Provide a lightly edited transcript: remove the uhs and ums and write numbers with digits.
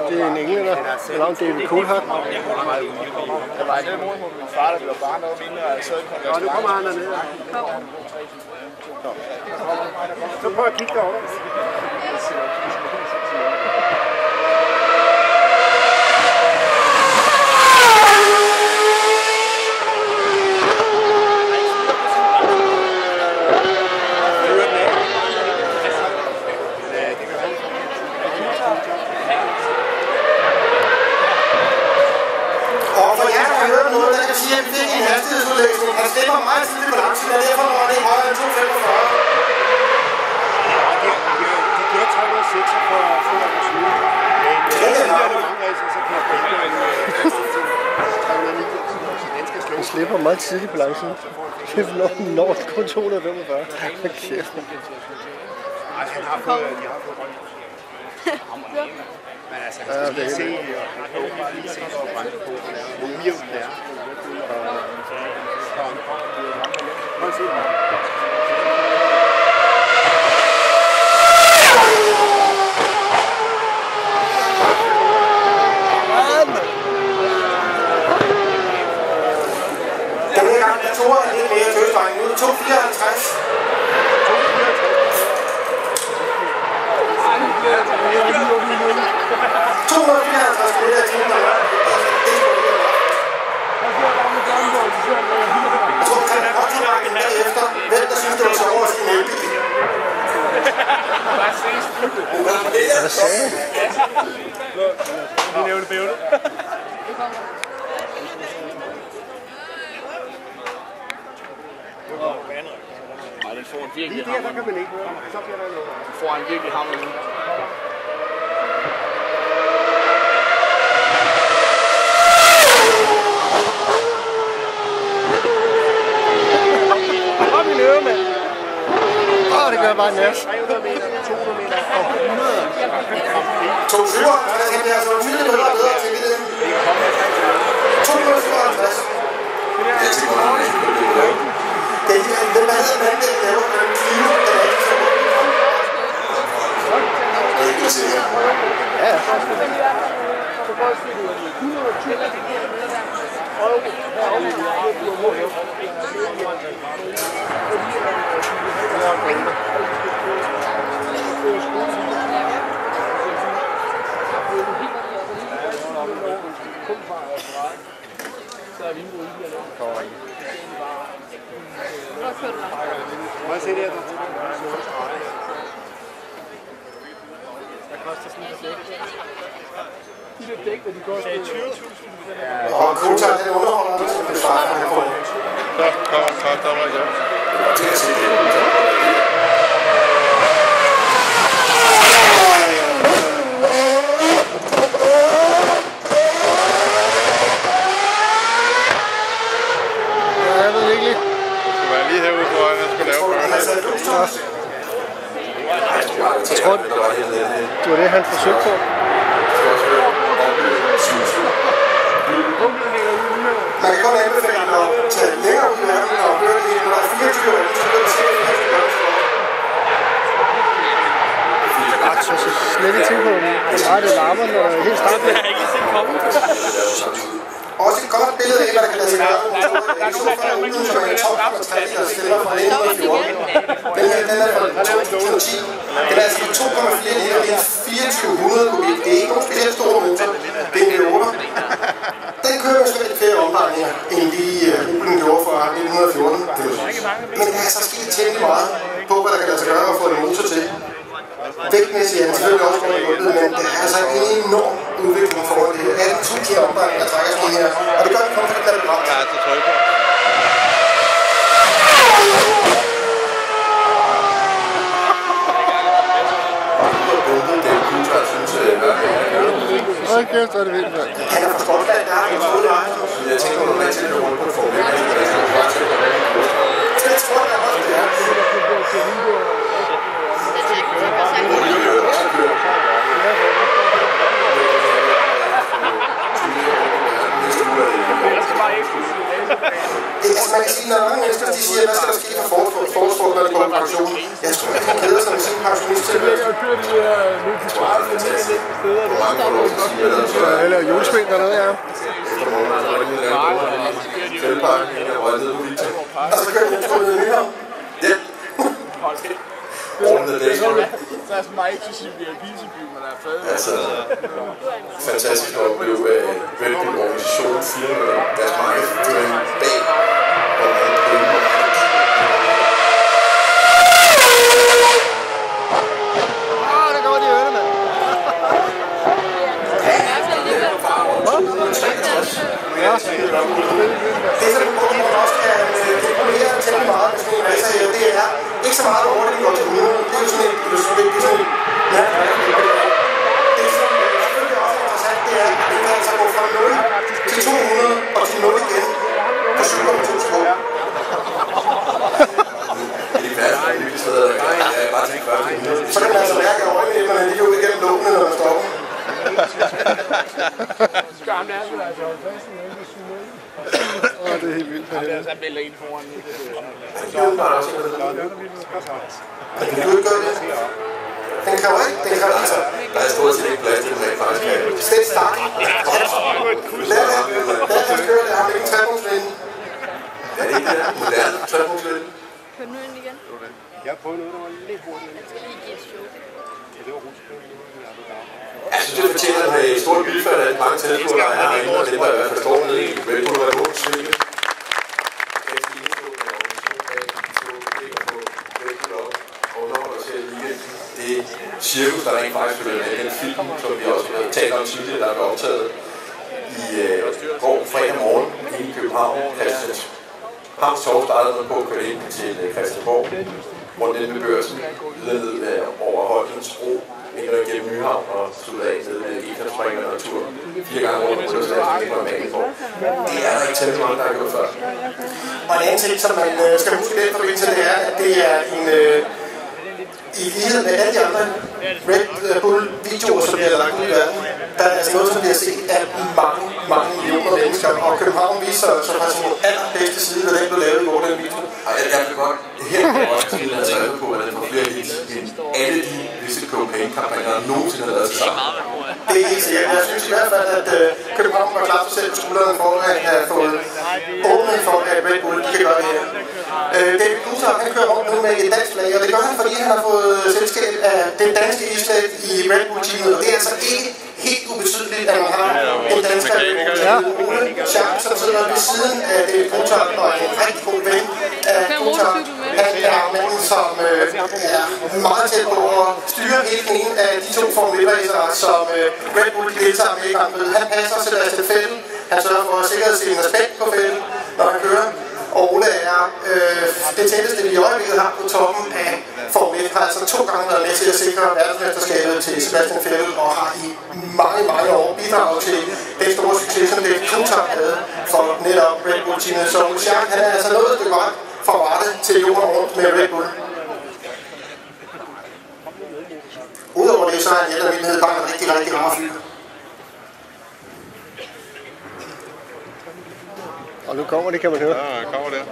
Det er en englænder. Det er en David Coulthard. Det var ikke min far, der blev bare noget mindre. Og nu kommer han dernede. Så prøv at kigge derovre. Han slipper meget tidligt på langsiden, og derfor var det højere end 2,45. De kører 306 for at slutte. Det er mange racer, så kan jeg han slipper meget tidligt på langsiden. Det når kun 245. Hvad kæft. Han har fået rønt. Men altså, han skal lige se, hvor brændt på. Hvor mjønt det er. Prøv at se det. Den her gang er Thor lidt mere tøsdreng. Nu er det 2,54. Hvem der synes, det var sjovere at sige elbil? Hvad sagde du? Vi nævnte bævne. Nej, den får en virkelig hammer. Lige der kan man ikke høre. Så bliver der noget. Den får en virkelig hammer nu. Det gør bare en næs. 2,57, det er altså vildt bedre til det. 2,57. Det er til kommunen. Det er den, der hedder den, der laver den kilo, der er ikke så godt. Det er ikke sikkert. Ja. Må jeg se det her? Hvad koster sådan et dæk? De der dæk, de koster 20.000. Og Coulthard, den underholder, det skal besvare, at han får det. Så der var jeg. Det er til det. Jeg tror, det var det, han forsøgte på. Man kan godt anbefale at tage længere ud af den og høre det, når der er 24 år, så bliver det sikkert. Så slet ikke tænke på, hvor meget det larmer, når det er helt starten. Jeg har ikke set komme. Også et godt billede af, hvad der kan lade sig gøre. Der er nogen, der er uden for en top og 3, der stiller fra 1914. Den er fra 2010. Den er altså 2,4 liter, det er 2400 kubik. Det er ikke nogen specielt store motor. Det er en V8. Den kører så lidt flere omdrejninger, end den gjorde fra 1914. Men der er så sket temmelig meget på, hvad der kan lade sig gøre at få en motor til. Vægtmæssigt er den selvfølgelig også godt hjulpet, men det er altså en enorm udvikling i forhold til det. 18.000 omdrejninger, der trækker sådan her. Og det gør den kun, fordi den er begrænset. Ja, det tror jeg på. Hold kæft, så er det vildt, mand. Han er for stolt af, at der er en fod vej. Jeg tænker, at man til at rundt på Formel 1. Jeg tror, at der også det er. Jeg skal bare ikke Altså man kan sige, når mange mennesker de siger, hvad skal der ske for forårssport, når de går på pension? Jeg tror ikke, han keder sig med sin pensionist til. Jeg har kørt de der multisparte steder. Eller julespil dernede, ja. Og så kører jeg ned i ham. Ja. Ordnet det. Der er sådan meget eksklusiv VIP-by, man er fed. Altså, fantastisk at opleve hvilken organisation firmaer deres markedsføring bag. Der går de ørerne, mand. Ja. Det er sådan en måde, man også kan deponere temmelig meget med sådan en masse her. Det er ikke så meget over, det går til 100. Det er jo sådan en... Det er sådan en... Ja, det er sådan selvfølgelig også interessant, det er, at det kan altså gå fra 0 til 200 og til 0 igen på 7,2 sekunder. Det er værd, at vi sidder og bare tænker først. Så kan man altså mærke, at øjenæbberne de går ud igennem lågene, når man stopper. Skal ham der, altså holde fast i den, det er helt vildt. Han er bælger en foran. Det er jo bare også noget. Men kan du ikke gøre det? Den kan jo ikke. Den kan altså. Der er stort set ikke plads til, at faktisk kan. Slet start. Lad os køre det. Har vi ikke en trepunktslinde? Er det ikke det? Moderne trepunktslinde? Kør nu ind igen. Jeg prøvede noget, der var lidt hurtigt. Jeg skal lige give et show. Ja, det var rutsjebøl. Jeg synes, det fortæller et stort bilfald af mange tilbudder, der er herinde, og det var i hvert fald står nede i Red Bull Remote Svinge. Det cirkus, der rent faktisk følger med den film, som vi også har talt om tidligere, der er optaget i går fredag morgen i København. Hans Torv startede på at køre ind til Christiansborg, rundt ind ved Børsen, videre ned over Holtens Bro, ind og igennem Nyhavn og slutte af ned ved Ekkerspringen og tur 4 gange rundt på Rødslaget fra Magenborg. Det er der ikke temmelig mange, der har gjort før. Og en anden ting, som man skal huske i den forbindelse, det er, at det er en... I lighed med alle de andre Red Bull-videoer, som bliver lagt ud i verden, der er altså noget, som bliver set af mange millioner mennesker, og København viser så fra sin allerbedste side, hvad den blev lavet i går, den video. Jeg vil godt helt også til at tage på, at den får flere hits end alle de Visit Cocaine-kampagner, der nogensinde har lavet sig sammen. Det er helt sikkert. Jeg synes i hvert fald, at København var klar sig selv på skulderen for at have fået åbnet for, at Red Bull kan gøre det her. David Coulthard, han kører rundt nu med et dansk flag, og det gør han, fordi han har fået selskab af den danske islet i Red Bull-teamet, og det er altså ikke helt ubetydeligt, at man har en dansker, Ole Schack, som sidder ved siden af David Coulthard, og er en rigtig god ven af Coulthard. Han er manden, som er meget tæt på at styre hele den ene af de 2 Formel 1-racere, som Red Bull deltager med i gang med. Han passer Sebastian Vettel, han sørger for sikkerhedsstillende respekt på Vettel, når han kører. Og Ole er det tætteste, vi i øjeblikket har på toppen af Formel 1, har altså 2 gange været med til at sikre verdensmesterskabet til Sebastian Vettel, og har i mange år bidraget til den store succes, som David Coulthard havde for netop Red Bull-teamet. Så Ole Schack, han er altså noget af det godt fra Varde til jorden rundt med Red Bull. Udover det, så er han i almindelighed bare en rigtig rar fyr. Og nu kommer det, kan man høre. Ja, kommer det.